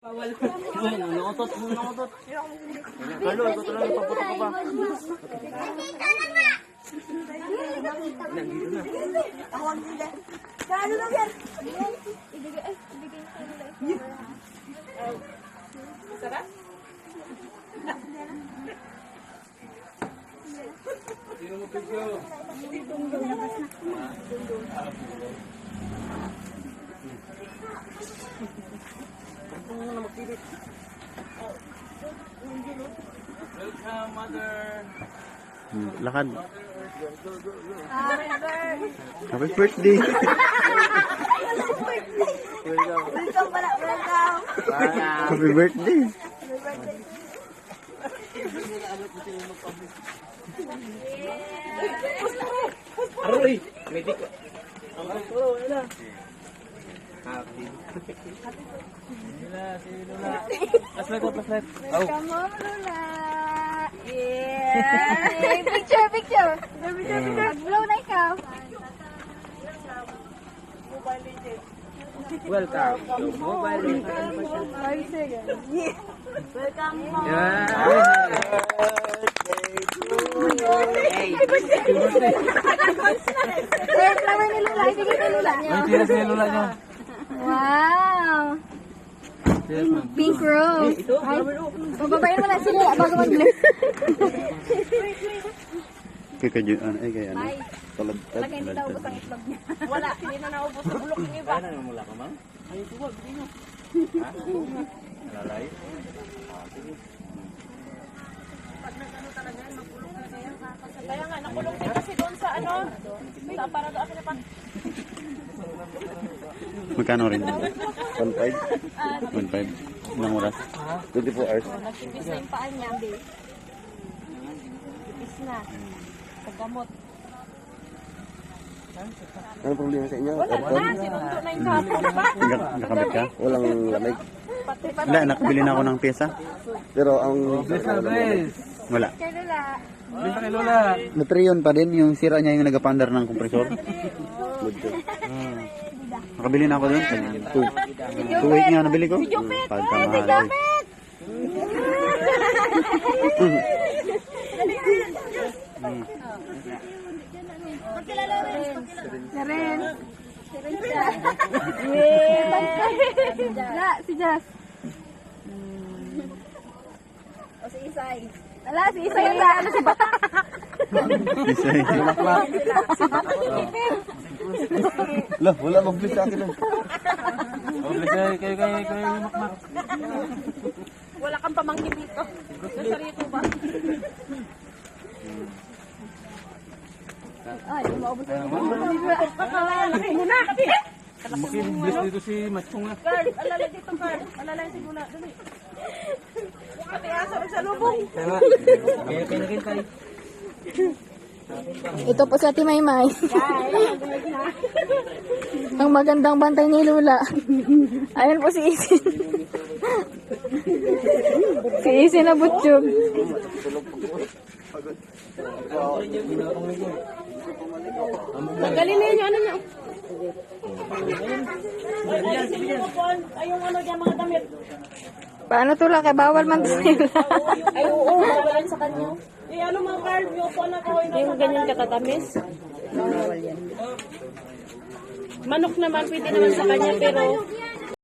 Bawal. Ay, nangutot. Kalo, ito talaga ipaputo ko ba? Nandito na. Awang nila. Kano lang yan? Ibigay na kanila. Sarap? Sino mo pigyo? Welcome, mother. Lakad. Happy birthday. Happy birthday. Welcome pala. Welcome. Happy birthday. Aroy! Medic. Wala. Happy. Lula. Paslet. Welcome home, Lula. Yeah. Picture. Picture. Blow na ikaw. Welcome to Mobile Legends. 5 seconds. Welcome home. Flower ni Lula. Ibigay ni Lula niya. Ang tiras ni Lula niya. Wow. Tiras man. Pink rose. Ay, bababayin mo na si Lula bago mag-bless. Kaya kaya ano? Talad. Talaga hindi daw ubos ang itlog niya. Wala, hindi na naubos ang bulok ng iba. Kaya nangamula ka, ma'am? Ay, ito wag. Hindi na. Ha? Nalalay? Sige. Kaya nga, nakulong din kasi doon sa ano, sa aparado akin na pa. Magkano rin? 1.5? 1.5. Ilang oras? 24 hours. Nagtipis na yung paan niya, babe. Tipis na. Sa gamot. Ano problema sa inyo? Wala na, sinundo na yung kapon pa. Nakabit ka? Walang lamig. Pati. Wala, nakabili na ako ng pyesa. Pero ang Bless na, bless. Wala. Kay Lula. Bless na kay Lola. Natriyon pa din yung sira niya yung nagapandar ng kompresor. Nakabili na ako doon. 2 week nga nabili ko. Pagkamahal. Si Ren. Wala, si Jazz. O si Isay. Wala, si Isay wala. Ano si Bata? Isay. Lah, wala mag-bless sa akin lang. Oh, bless kayo makmak. Wala kang pamangkin dito. Nasa rito ba? Ay, maubos na yung laki mo na. Bless dito si Machong na. Carl, alala dito, Carl. Alala yung sigula. Dali. Pati aso sa lubong. Kaya kayo. Ito po si Ate Maymay. Ang magandang bantay ni Lula. Ayan po si Isin. Si Isin na butsyog. Tanggalin na yun yung ano niya. Ayong ano dyan mga damit. Paano to lang? Bawal man to sila. Ay oo, bawalan sa kanya. Eh ano mga card, yung po na ko. Yung ganyan katatamis. Bawal yan. Manok naman, pwede naman sa kanya pero